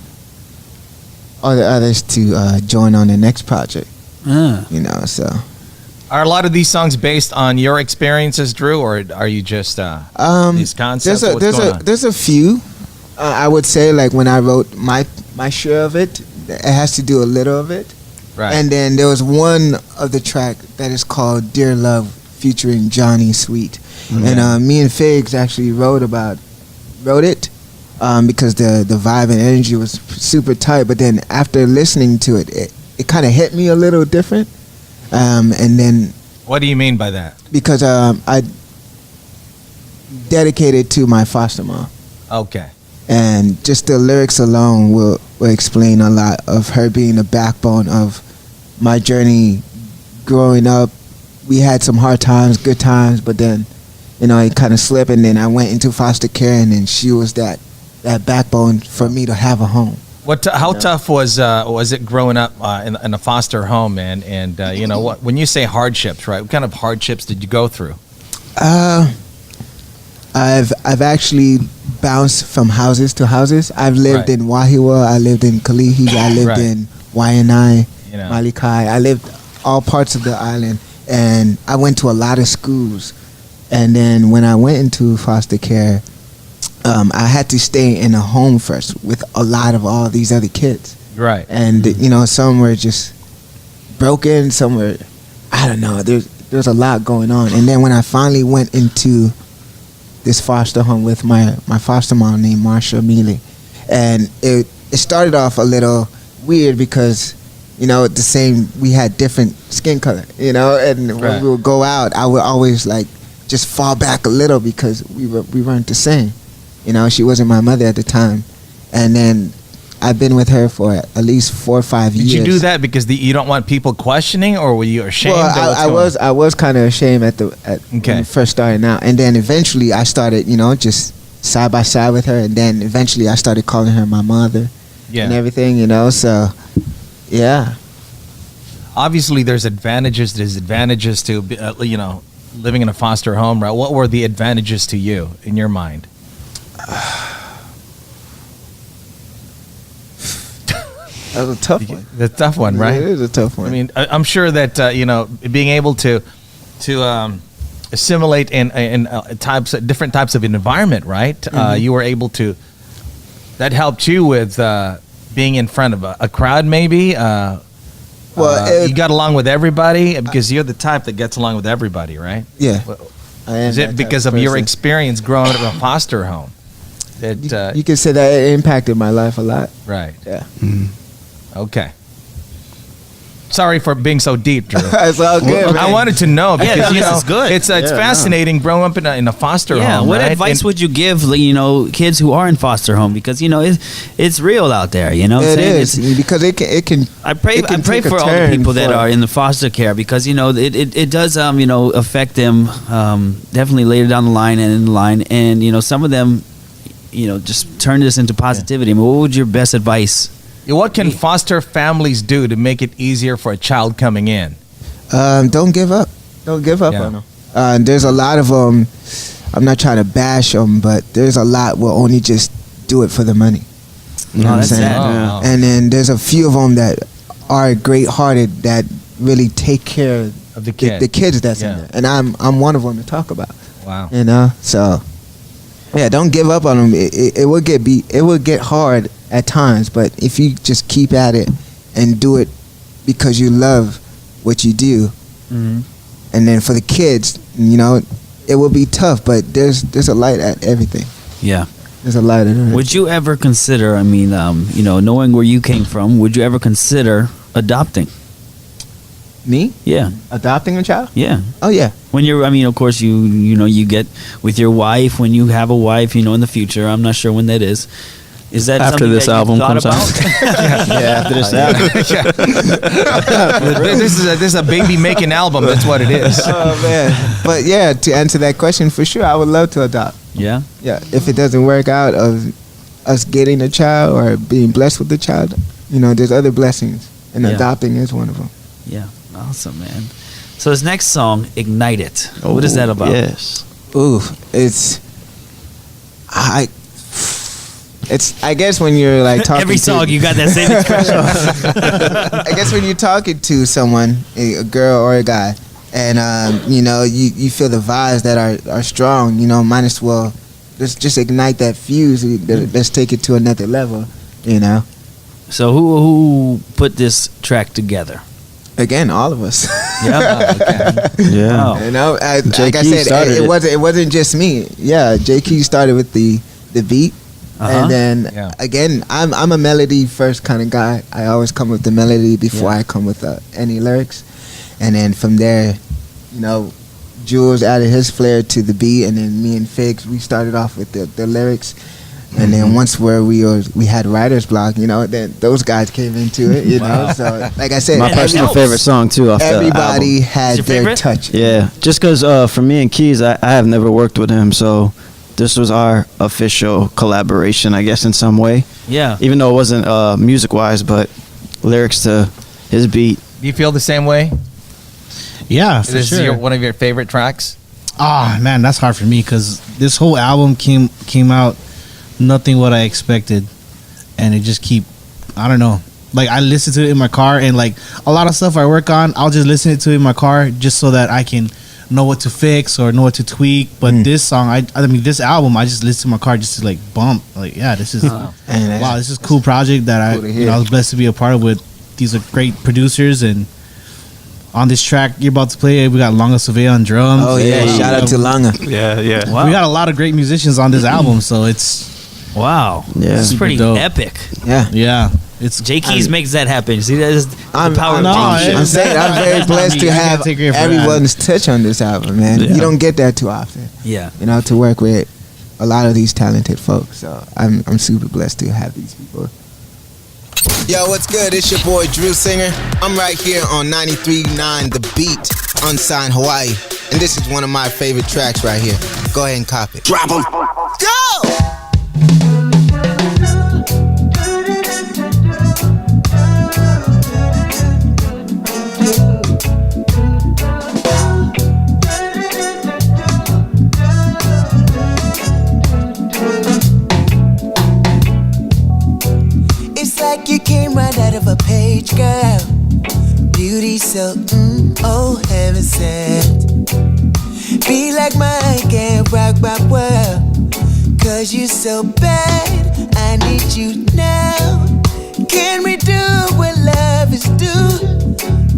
other others to join on the next project. So. Are a lot of these songs based on your experiences, Drew, or are you just these concepts? There's a few. I would say, like, when I wrote my share of it, it has to do a little of it. Right. And then there was one of the track that is called Dear Love featuring Johnny Sweet. Okay. And me and Figgs actually wrote it because the vibe and energy was super tight. But then after listening to it, it kind of hit me a little different. And then. What do you mean by that? Because I dedicated to my foster mom. Okay. And just the lyrics alone will explain a lot of her being the backbone of my journey growing up. We had some hard times, good times, but then, it kind of slipped, and then I went into foster care, and then she was that backbone for me to have a home. How tough was it growing up in a foster home, man? And what when you say hardships, right? What kind of hardships did you go through? I've actually bounced from houses to houses. I've lived in Wahiwa, I lived in Kalihi, I lived in Waianae, Malikai. I lived all parts of the island, and I went to a lot of schools. And then when I went into foster care, I had to stay in a home first with a lot of all these other kids. Right. And some were just broken, some were, I don't know. There's a lot going on. And then when I finally went into this foster home with my foster mom named Marsha Mealy, and it started off a little weird because we had different skin color, and when we would go out, I would always just fall back a little because we weren't the same. She wasn't my mother at the time, and then I've been with her for at least 4 or 5 years. Did you do that because you don't want people questioning, or were you ashamed? Well, I was kind of ashamed when first starting out, and then eventually I started, just side by side with her, and then eventually I started calling her my mother, and everything, So, yeah. Obviously, there's advantages, disadvantages to living in a foster home, right? What were the advantages to you in your mind? That was a tough one. The tough one, right? It is a tough one. I mean, I'm sure that being able to assimilate in different types of environment, right? Mm-hmm. You were able to. That helped you with being in front of a crowd, maybe. You got along with everybody because you're the type that gets along with everybody, right? Yeah. Is it because of your experience growing up in a foster home? That you can say that it impacted my life a lot. Right. Yeah. Mm-hmm. Okay. Sorry for being so deep, Drew. It's all good. I wanted to know because this is good. It's fascinating growing up in a foster home. What right? advice would you give kids who are in foster home, because it's real out there. It is because it can. I pray for all the people that are in the foster care, because it does affect them definitely later down the line and in the line, and some of them just turn this into positivity. I mean, what would your best advice? What can foster families do to make it easier for a child coming in? Don't give up. Don't give up on them. There's a lot of them. I'm not trying to bash them, but there's a lot will only just do it for the money. You know what I'm saying? And then there's a few of them that are great-hearted, that really take care of the kid, the kids that's in there, and I'm one of them to talk about. Wow. You know, so yeah, don't give up on them. It will get hard at times, but if you just keep at it and do it because you love what you do, and then for the kids, you know, it will be tough, but there's a light at everything. Yeah. There's a light at everything. Would you ever consider, I mean, you know, knowing where you came from, would you ever consider adopting? Me? Yeah. Adopting a child? Yeah. Oh, yeah. When you're, I mean, of course, you know, you get with your wife, when you have a wife, you know, in the future, I'm not sure when that is. Is that after something this that album you've thought comes about? out? After this album. This is a baby making album. That's what it is. Oh, man. But yeah, to answer that question, for sure, I would love to adopt. Yeah? Yeah. If it doesn't work out of us getting a child or being blessed with a child, you know, there's other blessings, and adopting is one of them. Yeah. Awesome, man. So this next song, Ignite It. What is that about? Yes. Ooh, I guess when you're like talking Every song you got that same expression. I guess when you're talking to someone, a girl or a guy, and you know, you feel the vibes that are strong, you know, might as well let's just ignite that fuse. Let's take it to another level, you know. So who put this track together? Again, all of us. Yeah. Yeah. Wow. You know, like I Keyz said, it wasn't just me. Yeah, Keyz started with the beat. And then again, I'm a melody first kind of guy. I always come with the melody before I come with any lyrics, and then from there, you know, Jules added his flair to the beat, and then me and Figgs, we started off with the lyrics, and then once we had writer's block, you know, then those guys came into it, you know. So like I said, My personal favorite song too. Off everybody the album. had their touch. Yeah, just because for me and Keyz, I have never worked with him, so this was our official collaboration, I guess, in some way. Yeah. Even though it wasn't music-wise, but lyrics to his beat. Do you feel the same way? Yeah, for This sure. is one of your favorite tracks? Ah, man, that's hard for me because this whole album came out nothing what I expected, and it just I don't know. Like, I listen to it in my car, and like a lot of stuff I work on, I'll just listen to it in my car just so that I can know what to fix or know what to tweak. But this song, I mean, this album, I just listen to my car just to like bump. Like, yeah, this is wow, this is a cool project that I was blessed to be a part of with these great producers. And on this track you're about to play, we got Longa Survey on drums. Oh yeah, shout out to Longa. Yeah. Wow. We got a lot of great musicians on this album, so it's wow. Yeah. This is pretty dope. epic. Yeah. It's Keyz makes that happen. See, that is the power of I'm saying I'm very blessed to have everyone's touch on this album, man. You don't get that too often. Yeah. You know, to work with a lot of these talented folks. So I'm super blessed to have these people. Yo, what's good? It's your boy Drew Singer. I'm right here on 93.9 The Beat, Unsigned Hawaii. And this is one of my favorite tracks right here. Go ahead and cop it. Drop 'em. Go! It's like you came right out of a page, girl. Beauty so, oh, heaven sent. Be like mine, can't rock my world. Cause you're so bad, I need you now. Can we do what love is due?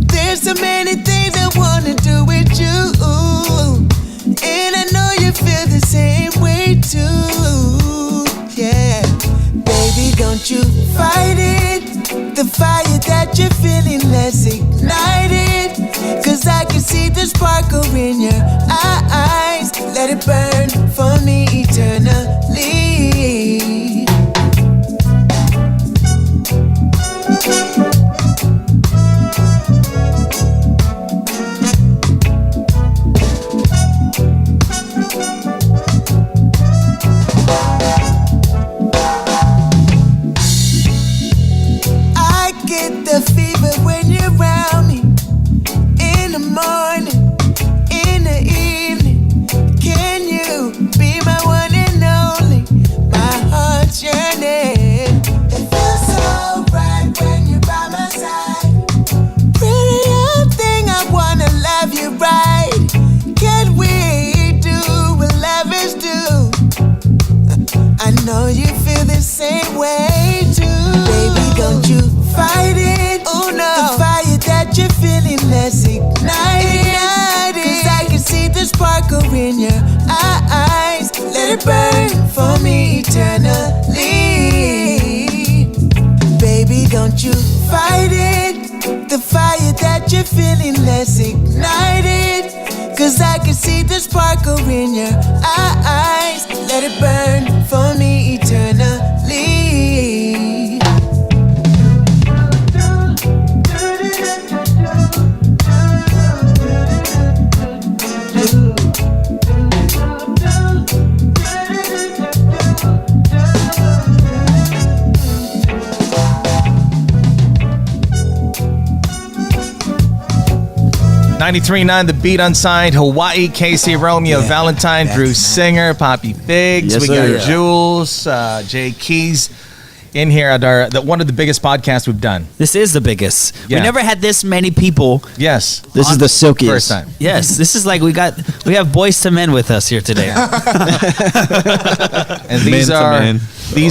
There's so many things I wanna do with you. And I know you feel the same way too. Yeah. Baby, don't you fight it. The fire that you're feeling, let's ignite it. Cause I can see the sparkle in your eyes. Let it burn for me eternally. I get the fever when you're around me. In the morning, in the evening. Can you be my one and only? know you feel the same way too. Baby, don't you fight it. Oh no, the fire that you're feeling, let's ignite it. Cause I can see the sparkle in your eyes. Let it burn for me eternally. Baby, don't you fight it. The fire that you're feeling, let's ignite it. Cause I can see the sparkle in your eyes. Let it burn for me eternally. 93.9 The Beat, Unsigned, Hawaii, Casey Romeo, Valentine, Drew Singer, Papi Figgs. Yes, we got Jules, Jay Keyz in here at one of the biggest podcasts we've done. This is the biggest. Yeah. We never had this many people. Yes. This is the silkiest. First time. Yes, this is like we have Boys to Men with us here today. And these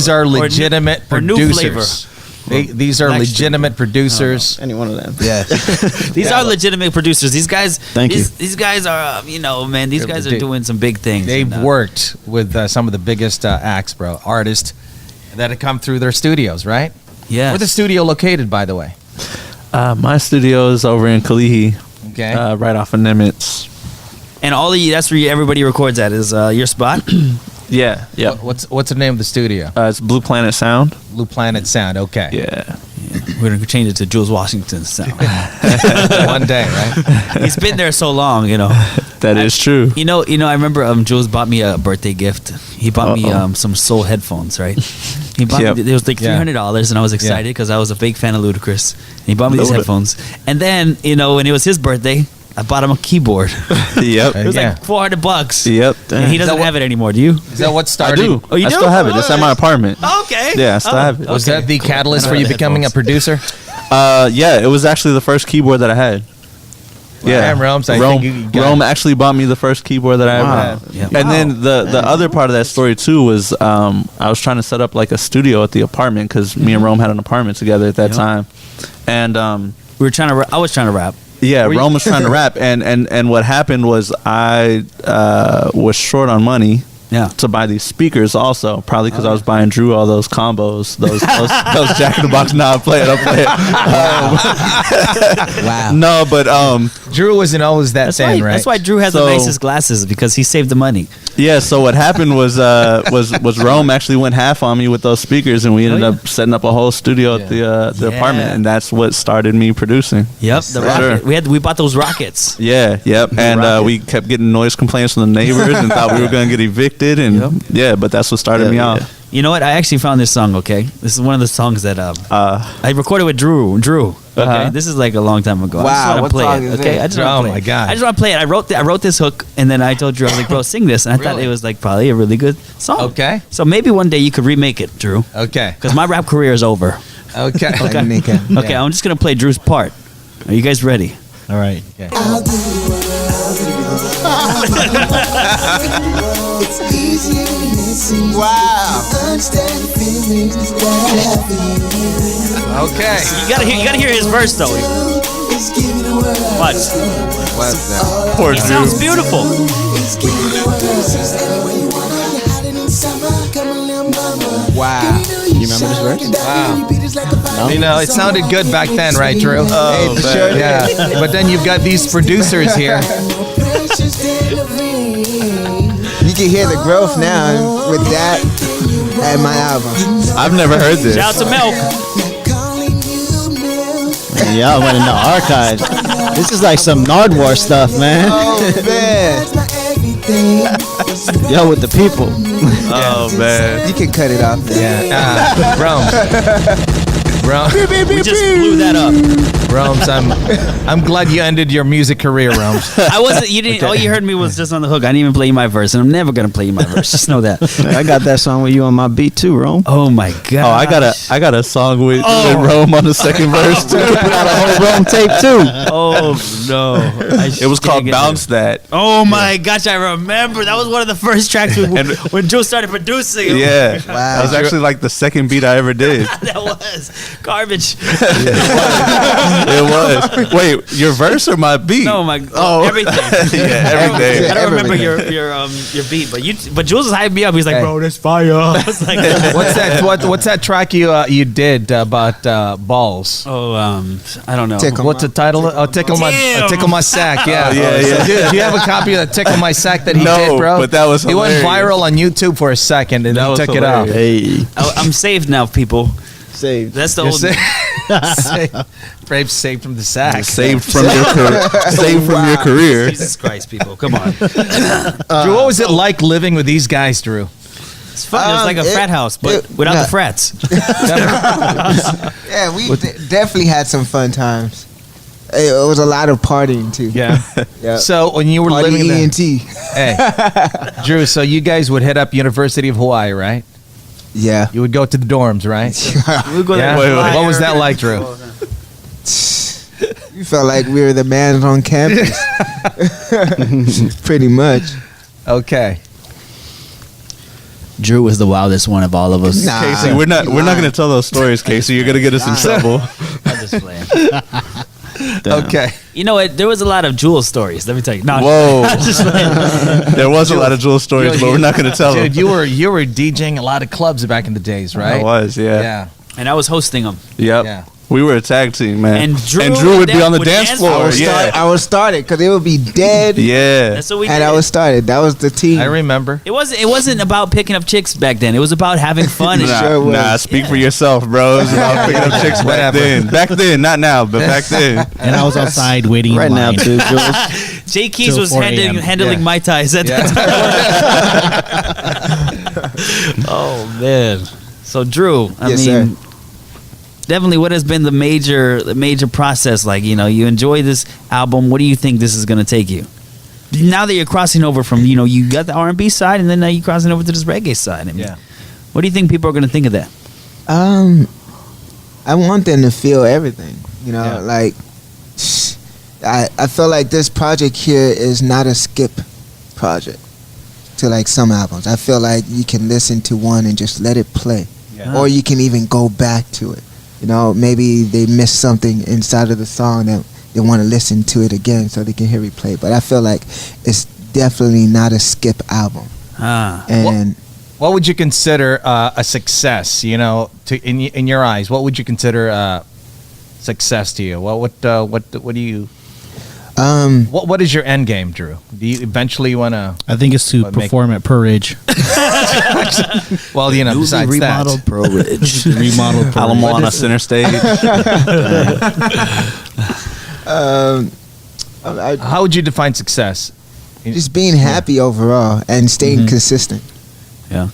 are legitimate or new producers. flavor. These are legitimate producers. Any one of them. Yeah. These are legitimate producers. These guys. Thank you. These guys are, man. These guys are doing some big things. They've worked with some of the biggest acts, bro, artists that have come through their studios, right? Yeah. Where's the studio located, by the way? My studio is over in Kalihi, Okay. right off of Nimitz. And that's where everybody records at is your spot. Yeah. What's the name of the studio? It's Blue Planet Sound. Blue Planet Sound. Okay. Yeah. We're gonna change it to Jules Washington sound. One day, right? He's been there so long, That is true. I remember Jules bought me a birthday gift. He bought me some Soul headphones, right? He bought me, it was like $300, and I was excited because I was a big fan of Ludacris. And he bought me these headphones, and then when it was his birthday, I bought him a keyboard. Yep. It was like $400. Yep. And he doesn't have it anymore. Do you? Is that what started? I do. Oh, you I do? still have it. It's at my apartment. Okay. Yeah, I still have it. Was that the catalyst for you becoming a producer? Yeah, it was actually the first keyboard that I had. Yeah, Rome actually bought me the first keyboard that I ever had. Yeah. And then the other part of that story too was I was trying to set up like a studio at the apartment because me and Rome had an apartment together at that time, and I was trying to rap. Yeah, Rome was trying to rap, and what happened was I was short on money. Yeah. To buy these speakers also, probably because I was buying Drew all those combos, those Jack in the Box. Nah, I'll play it. Wow. No, but Drew wasn't always that thin, right? That's why Drew has the nicest glasses, because he saved the money. Yeah. So what happened was Rome actually went half on me with those speakers, and we ended up setting up a whole studio at the apartment, and that's what started me producing. Yep. The rocket. We bought those rockets. Yeah. Yep. And we kept getting noise complaints from the neighbors and thought we were going to get evicted. And but that's what started me off. You know what? I actually found this song. Okay, this is one of the songs that I recorded with Drew. Okay, this is like a long time ago. Wow, I just want what to play song it. is Okay, it? I just want to play my it. God. I just want to play it. I wrote this hook, and then I told Drew, I was like, bro, sing this, and I thought it was like probably a really good song. Okay. So maybe one day you could remake it, Drew. Okay. Because my rap career is over. Okay. Okay, I'm just gonna play Drew's part. Are you guys ready? All right. Okay. Wow. Okay. You gotta hear his verse though. Watch. What's that? Poor He Drew. sounds beautiful. Wow. You remember this verse? Wow. No? You know, it sounded good back then, right, Drew? Hey, for sure. Yeah. But then you've got these producers here. You can hear the growth now with that at my album. I've never heard this. Shout out to Milk. Y'all went in the archives. This is like some Nardwar stuff, man. Oh, man. Yo, with the people. Oh man. You can cut it off. Yeah. Rome. We just blew that up. Rome's, I'm glad you ended your music career, Rome's. I wasn't. You didn't. All you heard me was just on the hook. I didn't even play you my verse, and I'm never gonna play you my verse. Just know that. I got that song with you on my beat too, Rome. Oh my god. Oh, I got a song with Rome on the second verse too. We got a whole Rome tape too. Oh no. It was called Bounce That. Oh my gosh, I remember. That was one of the first tracks when Joe started producing. Yeah. Wow. That was actually like the second beat I ever did. That was garbage. It was. Wait, your verse or my beat? No, everything. Yeah, everything. I don't remember your beat, but Jules was hyping me up. He's like, bro, that's fire. I was like, what's that track you did about balls? Oh, I don't know. What's the title? Tickle my sack. Yeah. So, dude, do you have a copy of the Tickle My Sack that he did, bro? But that was hilarious. He went viral on YouTube for a second and then took it out. Hey, I'm saved now, people. Saved. That's the old. Brave's saved from the sack. Saved from your career. Jesus Christ, people, come on. Drew, what was it like living with these guys, Drew? It's fun. It was like a frat house, but without the frats. Yeah, we definitely had some fun times. It was a lot of partying too. Yeah. So when you were living in ENT. Hey, Drew, so you guys would hit up University of Hawaii, right? Yeah. You would go to the dorms, right? We would go there. Wait. What was that like, Drew? You felt like we were the man on campus. Pretty much. Okay. Drew was the wildest one of all of us. Nah, Casey, we're not going to tell those stories, Casey. You're going to get us in trouble. I'm just playing. Okay. You know what? There was a lot of Jules stories. Let me tell you. No, Whoa. I'm just playing. There was a lot of Jules stories, but we're not going to tell them. Dude, you were DJing a lot of clubs back in the days, right? I was, yeah. Yeah. And I was hosting them. Yep. Yeah. We were a tag team, man. And Drew would be on the dance floor. I was started because it would be dead. Yeah. That's what we And did. I was started. That was the team. I remember. It wasn't about picking up chicks back then. It was about having fun. Speak for yourself, bro. It was about picking up chicks back then. Back then, not now, but back then. And I was outside waiting right in now line. too, Jules. Jay Keyz was 4 a.m. handling Mai Tais at that time. Oh man. So Drew, I Yes, mean, sir. definitely, what has been the major process? Like, you enjoy this album. What do you think this is going to take you? Now that you're crossing over from, you got the R&B side, and then now you're crossing over to this reggae side. I mean, what do you think people are going to think of that? I want them to feel everything. Like I feel like this project here is not a skip project to like some albums. I feel like you can listen to one and just let it play, or you can even go back to it. Maybe they missed something inside of the song that they want to listen to it again so they can hear replay. But I feel like it's definitely not a skip album. And what would you consider a success? In your eyes, what would you consider success to you? What do you? What is your end game, Drew? Do you eventually want to? I think it's to perform at Pearl Ridge. Well, besides remodeled that, Pearl Ridge. Remodeled Pearl Alamo on a Ridge. center stage. how would you define success? just being happy overall and staying consistent. Yeah.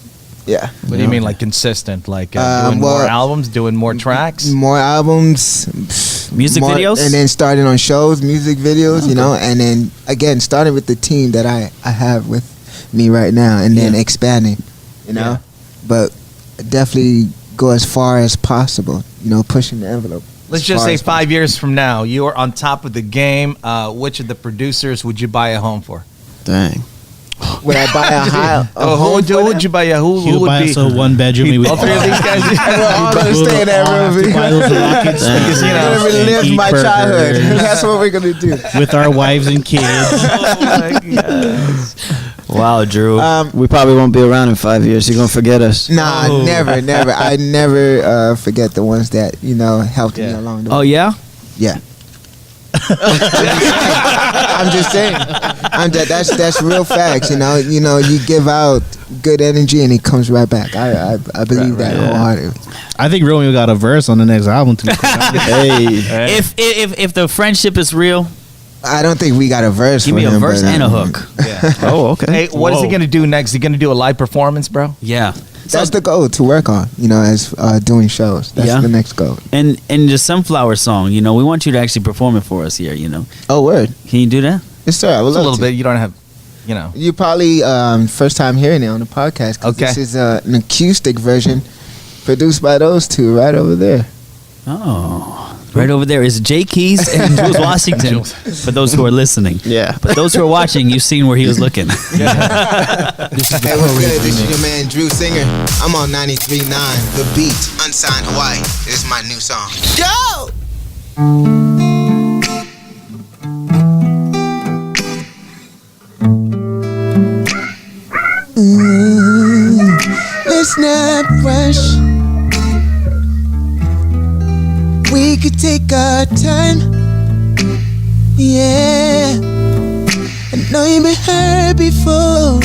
Yeah. What do you mean, like consistent? Like doing more albums, doing more tracks? More albums. Music videos? And then starting on shows, music videos, and then, again, starting with the team that I have with me right now, and then expanding, But definitely go as far as possible, pushing the envelope. Let's just say 5 years from now, you are on top of the game. Which of the producers would you buy a home for? Dang. Would I buy a home? Who would you buy who He would would buy be? us a one bedroom. All three of these guys. All gonna stay in that room. We're gonna relive my childhood. That's what we're gonna do. With our wives and kids. Oh my gosh. Wow, Drew. We probably won't be around in 5 years. You're gonna forget us. Nah, never. I never forget the ones that helped me along the way. Oh yeah. Yeah. I'm just saying. That's real facts. You give out good energy and it comes right back. I believe that wholeheartedly. I think Romeo got a verse on the next album too. Hey. If the friendship is real, I don't think we got a verse. give me a verse and a hook. Oh, okay. Hey, what is he gonna do next? Is he gonna do a live performance, bro? Yeah. That's the goal to work on, as doing shows. That's the next goal. And the Sunflower song, we want you to actually perform it for us here, Oh, word. Can you do that? Yes, sir. I would love a little to. bit. You don't have, You probably first time hearing it on the podcast. 'Cause Okay. This is an acoustic version produced by those two right over there. Oh. Right over there is Keyz and Jules Washington, for those who are listening. Yeah. But those who are watching, you've seen where he was looking. Hey, what's good? This is your man Drew Singer. I'm on 93.9 The Beat, Unsigned Hawaii. This is my new song. Go! Let's not rush. We could take our time. Yeah, I know you've been hurt before.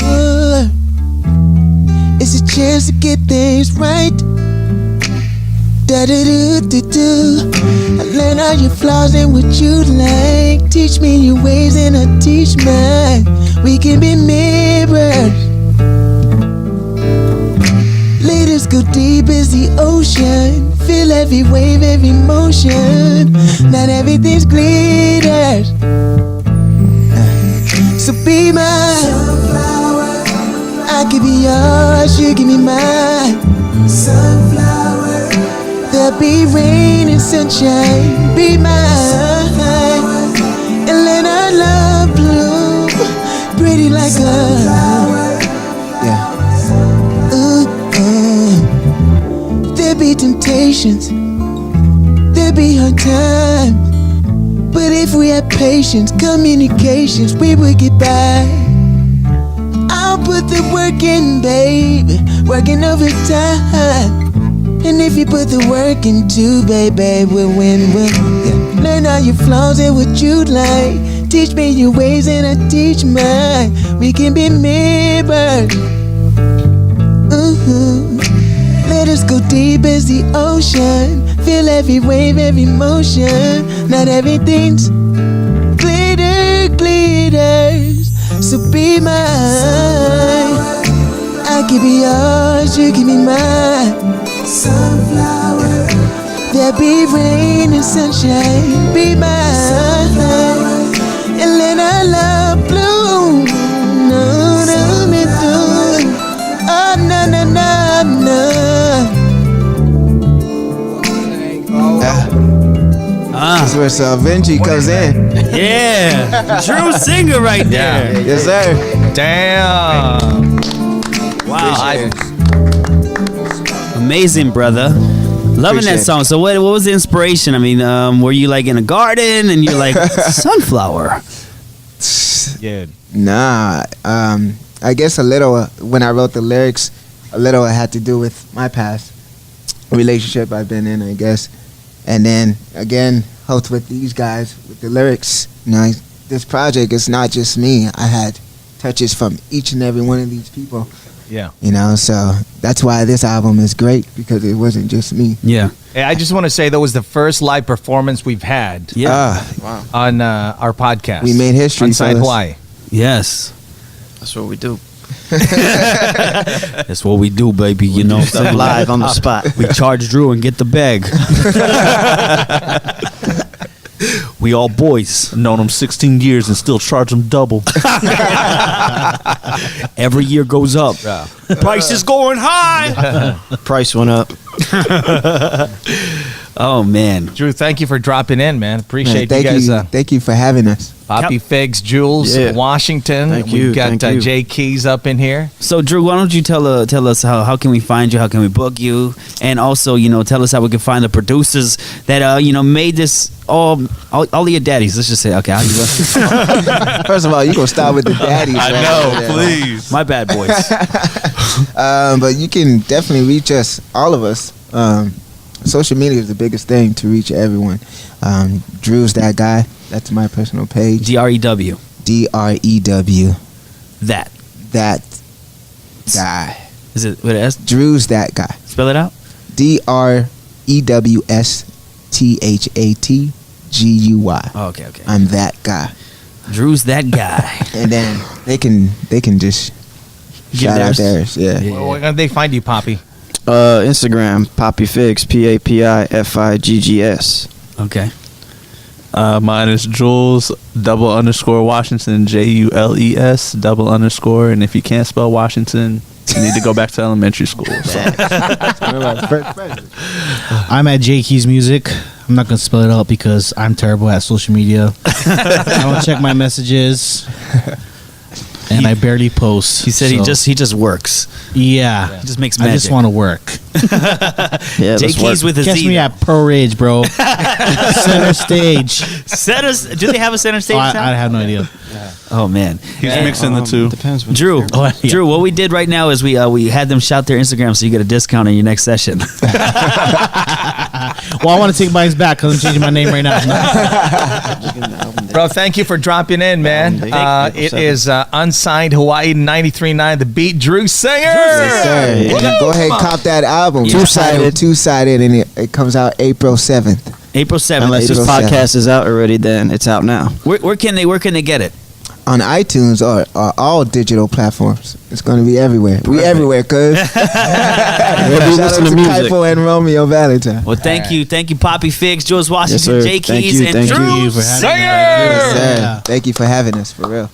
It's a chance to get things right. Da-da-do-do-do. I learn all your flaws and what you like. Teach me your ways and I'll teach mine. We can be mirrors. Let us go deep as the ocean. Feel every wave, every motion. Not everything's glitters. So be mine. Sunflower. I could be yours, you give me mine. Sunflower. There'll be rain and sunshine. Be mine. And let our love bloom. Pretty like sunflower. Yeah. There'll be temptations, there'll be hard times, but if we have patience, communications, we will get by. I'll put the work in, baby, working overtime. And if you put the work in too, baby, we'll win. Learn all your flaws and what you like. Teach me your ways and I teach mine. We can be mirrors. Let us go deep as the ocean. Feel every wave, every motion. Not everything's glitters. So be mine. I can be yours, you can be mine. Sunflower. There'll be rain and sunshine. Be mine. And let our love bloom. No, no, no, no. Oh, no, no, no, no. That's where Benji comes in. Yeah. True singer right there. Yeah. Yes, sir. Damn. Wow. Amazing, brother. Loving that song. So what was the inspiration? I mean, were you like in a garden and you're like, sunflower? Yeah. Nah. I guess a little, when I wrote the lyrics, a little it had to do with my past relationship I've been in, I guess. And then, again, helped with these guys with the lyrics. This project is not just me. I had touches from each and every one of these people. Yeah. So that's why this album is great, because it wasn't just me. Yeah. Hey, I just want to say that was the first live performance we've had Wow. on our podcast. We made history, Unsigned fellas. Hawaii. Yes. That's what we do. That's what we do, baby. Stuff live on the spot. We charge Drew and get the bag. We all boys. Known him 16 years and still charge him double. Every year goes up. Price is going high. Price went up. Oh, man. Drew, thank you for dropping in, man. Appreciate you guys. Thank you for having us. Papi Figgs, Jules Washington. Thank We've you, got thank you. Keyz up in here. So, Drew, why don't you tell us how can we find you? How can we book you? And also, tell us how we can find the producers that, made this all of your daddies. Let's just say, okay. First of all, you gonna start with the daddies. I right? know, Yeah. please. My bad, boys. But you can definitely reach us, all of us. Social media is the biggest thing to reach everyone. Drew's That Guy. That's my personal page. DREW. DREW. That guy. is it? What it is? Drew's That Guy. Spell it out. DREWSTHATGUY. Oh, okay. I'm that guy. Drew's That Guy. And then they can just Shout out theirs. Yeah. Where can they find you, Papi? Instagram, Papi Figgs, PAPIFIGGS. Okay. Mine is Jules _Washington JULES _, and if you can't spell Washington, you need to go back to elementary school. So. I'm at Keyz Music. I'm not gonna spell it out because I'm terrible at social media. I don't check my messages, and I barely post. He said he just works. Yeah, he just makes magic. I just want to work. Keyz with a Catch Z. me at Pro Ridge, bro. Center stage. Do they have a center stage? I have no idea. Oh man, he's mixing the two. Drew, Drew, what we did right now is we had them shout their Instagram so you get a discount on your next session. Well, I want to take mine back because I'm changing my name right now. Bro, thank you for dropping in, man. It is Unsigned Hawaii 93.9 The Beat. Drew Singer. Yes, sir. Go ahead and cop that album. Two-sided, and it comes out April 7th. April 7th. Unless this podcast is out already, then it's out now. Where can they get it? On iTunes or all digital platforms. It's going to be everywhere. We everywhere, cuz. Shout out to Kaipo and Romeo Valentine. Well, thank you, Papi Figgs, Jules Washington, Yes, Keyz, and Drew for having Singer. Yes, sir. Thank you for having us, for real.